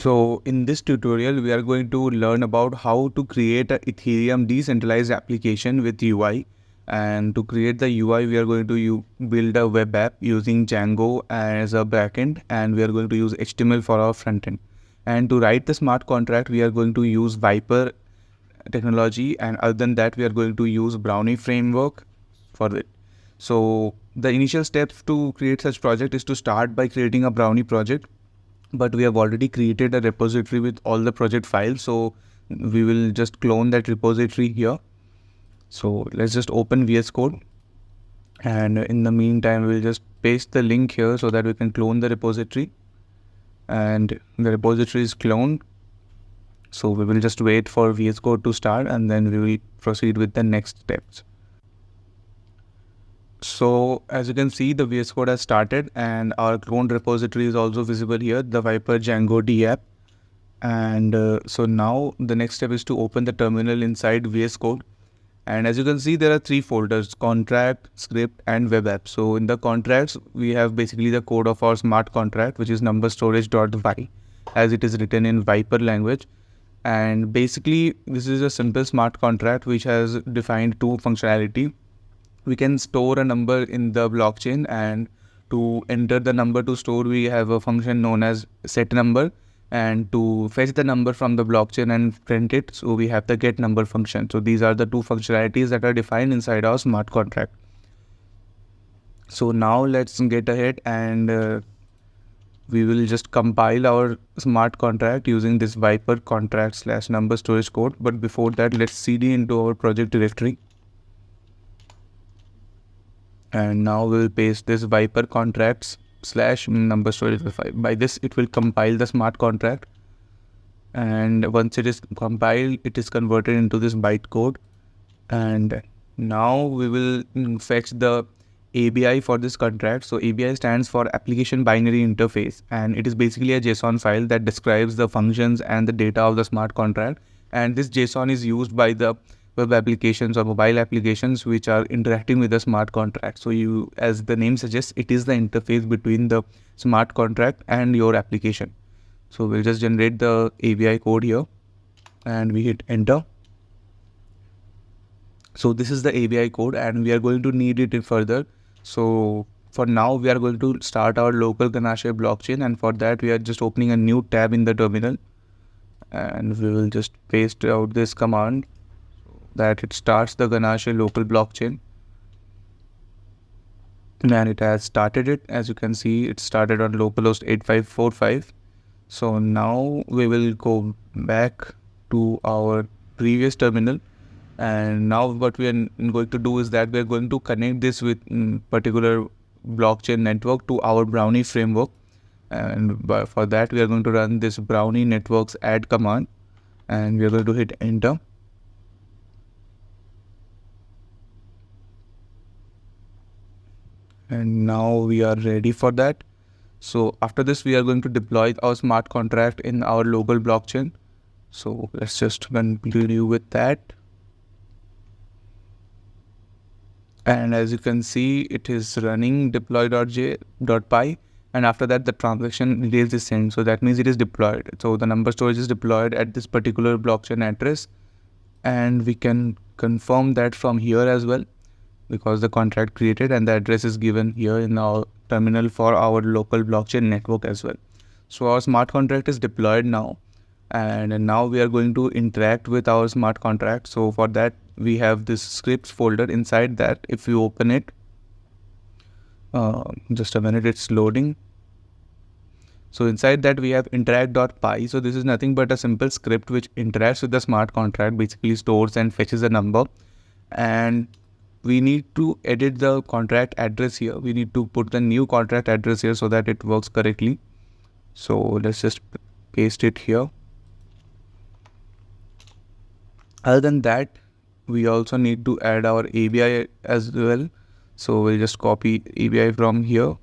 So in this tutorial, we are going to learn about how to create an Ethereum decentralized application with UI. And to create the UI, we are going to build a web app using Django as a backend, and we are going to use HTML for our frontend. And to write the smart contract, we are going to use Vyper technology, and other than that, we are going to use Brownie framework for it. So the initial steps to create such project is to start by creating a Brownie project, but we have already created a repository with all the project files, so we will just clone that repository here. So let's just open VS Code, and in the meantime we'll just paste the link here so that we can clone the repository, and the repository is cloned. So we will just wait for VS Code to start, and then we will proceed with the next steps. So as you can see, the VS Code has started and our cloned repository is also visible here, the Vyper Django Dapp. And so now the next step is to open the terminal inside VS Code. And as you can see, there are three folders: contract, script, and web app. So in the contracts, we have basically the code of our smart contract, which is numberstorage.vy, as it is written in Vyper language. And basically, this is a simple smart contract which has defined two functionality. We can store a number in the blockchain, and to enter the number to store, we have a function known as set number, and to fetch the number from the blockchain and print it, so we have the get number function. So these are the two functionalities that are defined inside our smart contract. So now let's get ahead, and we will just compile our smart contract using this Vyper contract / number storage code. But before that, let's cd into our project directory. And now we'll paste this Vyper contracts / number storage. By this, it will compile the smart contract. And once it is compiled, it is converted into this bytecode. And now we will fetch the ABI for this contract. So ABI stands for Application Binary Interface, and it is basically a JSON file that describes the functions and the data of the smart contract. And this JSON is used by the web applications or mobile applications which are interacting with the smart contract. So you, as the name suggests, it is the interface between the smart contract and your application. So we'll just generate the ABI code here, and we hit enter. So this is the ABI code, and we are going to need it further. So for now, we are going to start our local Ganache blockchain, and for that we are just opening a new tab in the terminal, and we will just paste out this command that it starts the Ganache local blockchain. And it has started it. As you can see, it started on localhost 8545. So now we will go back to our previous terminal, and now what we are going to do is that we are going to connect this with particular blockchain network to our Brownie framework. And for that, we are going to run this Brownie networks add command, and we are going to hit enter. And now we are ready for that. So after this, we are going to deploy our smart contract in our local blockchain. So let's just continue with that. And as you can see, it is running deploy.py, and after that the transaction details is sent. So that means it is deployed. So the number storage is deployed at this particular blockchain address, and we can confirm that from here as well, because the contract created and the address is given here in our terminal for our local blockchain network as well. So our smart contract is deployed now, and now we are going to interact with our smart contract. So for that, we have this scripts folder. Inside that, if you open it, just a minute, it's loading. So inside that we have interact.py. So this is nothing but a simple script which interacts with the smart contract, basically stores and fetches a number. And we need to edit the contract address here. We need to put the new contract address here so that it works correctly. So let's just paste it here. Other than that, we also need to add our ABI as well. So we'll just copy ABI from here,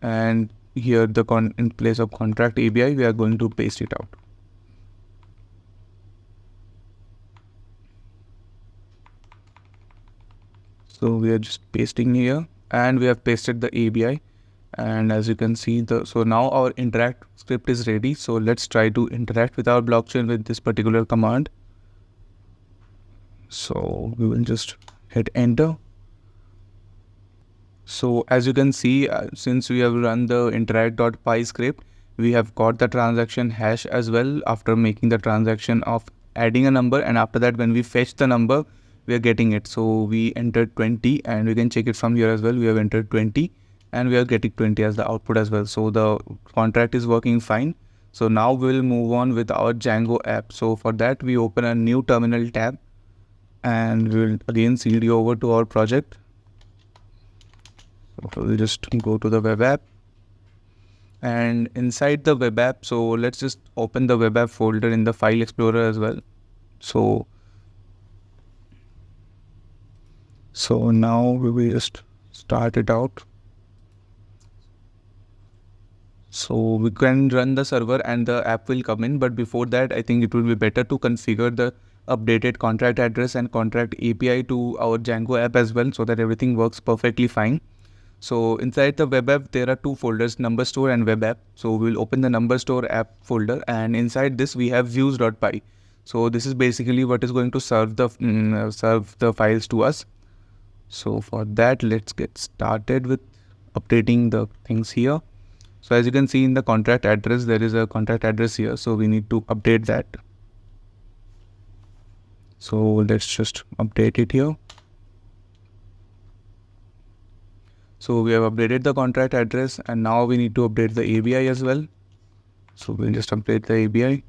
and here in place of contract ABI, we are going to paste it out. So we are just pasting here, and we have pasted the ABI. And as you can see, so now our interact script is ready. So let's try to interact with our blockchain with this particular command. So we will just hit enter. So as you can see, since we have run the interact.py script, we have got the transaction hash as well after making the transaction of adding a number, and after that when we fetch the number, we are getting it. So we entered 20 and we can check it from here as well. We have entered 20 and we are getting 20 as the output as well. So the contract is working fine. So now we'll move on with our Django app. So for that we open a new terminal tab and we'll again cd over to our project. So we'll just go to the web app, and inside the web app, so let's just open the web app folder in the file explorer as well. So now we will just start it out. So we can run the server and the app will come in, but before that I think it will be better to configure the updated contract address and contract API to our Django app as well, so that everything works perfectly fine. So inside the web app, there are two folders, number store and web app. So we'll open the number store app folder, and inside this we have views.py. So this is basically what is going to serve the files to us. So for that, let's get started with updating the things here. So as you can see in the contract address, there is a contract address here. So we need to update that. So let's just update it here. So we have updated the contract address, and now we need to update the ABI as well. So we'll just update the ABI.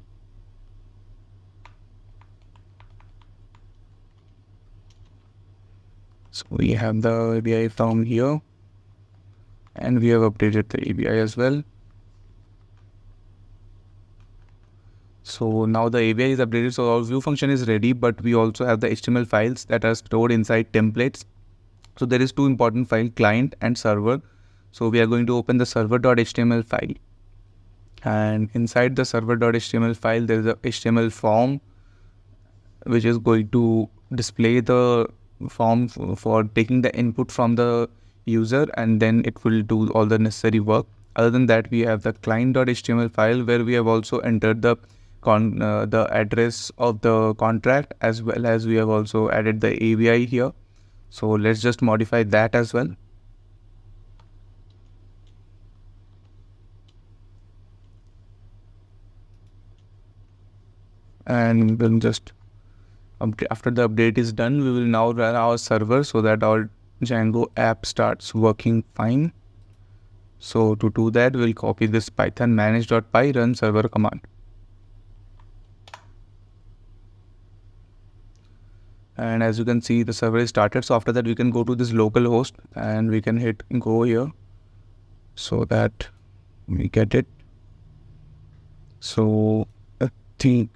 So we have the ABI from here, and we have updated the ABI as well. So now the ABI is updated. So our view function is ready, but we also have the HTML files that are stored inside templates. So there is two important files, client and server. So we are going to open the server.html file, and inside the server.html file there is a HTML form which is going to display the form for taking the input from the user, and then it will do all the necessary work. Other than that, we have the client.html file where we have also entered the address of the contract, as well as we have also added the ABI here. So let's just modify that as well. And we'll just after the update is done, we will now run our server so that our Django app starts working fine. So to do that, we'll copy this python manage.py run server command. And as you can see, the server is started. So after that, we can go to this local host and we can hit go here so that we get it. So I think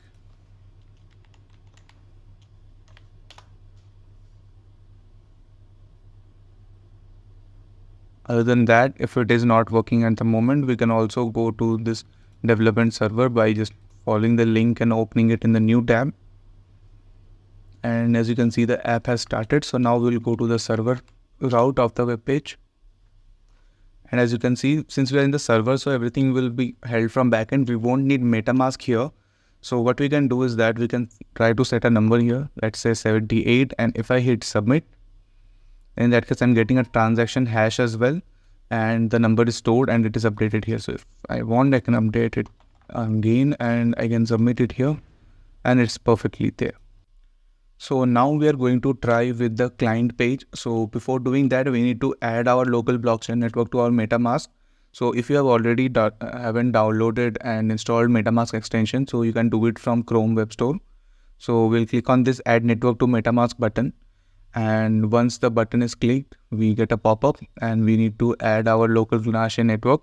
other than that, if it is not working at the moment, we can also go to this development server by just following the link and opening it in the new tab. And as you can see, the app has started. So now we'll go to the server route of the web page. And as you can see, since we are in the server, so everything will be held from backend. We won't need MetaMask here. So what we can do is that we can try to set a number here. Let's say 78. And if I hit submit, in that case, I'm getting a transaction hash as well. And the number is stored and it is updated here. So if I want, I can update it again and I can submit it here. And it's perfectly there. So now we are going to try with the client page. So before doing that, we need to add our local blockchain network to our MetaMask. So if you have already haven't downloaded and installed MetaMask extension, so you can do it from Chrome Web Store. So we'll click on this add network to MetaMask button. And once the button is clicked, we get a pop-up and we need to add our local Lunashe network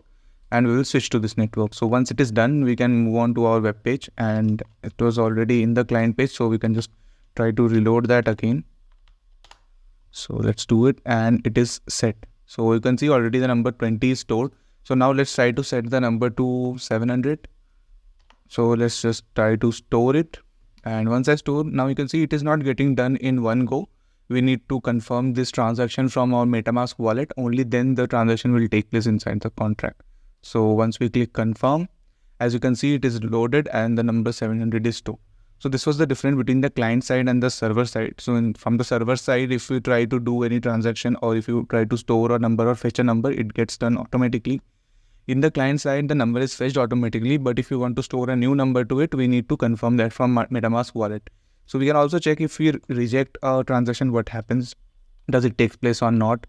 and we will switch to this network. So once it is done, we can move on to our web page, and it was already in the client page. So we can just try to reload that again. So let's do it, and it is set. So you can see already the number 20 is stored. So now let's try to set the number to 700. So let's just try to store it. And once I store, now you can see it is not getting done in one go. we need to confirm this transaction from our MetaMask wallet. Only then the transaction will take place inside the contract. So once we click confirm, as you can see, it is loaded and the number 700 is stored. So this was the difference between the client side and the server side. So from the server side, if you try to do any transaction or if you try to store a number or fetch a number, it gets done automatically. In the client side, the number is fetched automatically, but if you want to store a new number to it, we need to confirm that from MetaMask wallet. So we can also check if we reject a transaction, what happens, does it take place or not.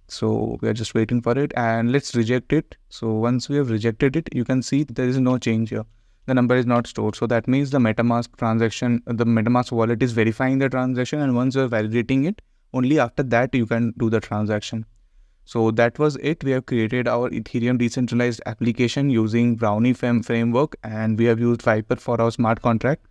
So we are just waiting for it and let's reject it. So once we have rejected it, you can see there is no change here. The number is not stored. So that means the MetaMask transaction, the MetaMask wallet is verifying the transaction, and once you're validating it, only after that you can do the transaction. So that was it. We have created our Ethereum decentralized application using Brownie framework, and we have used Vyper for our smart contract.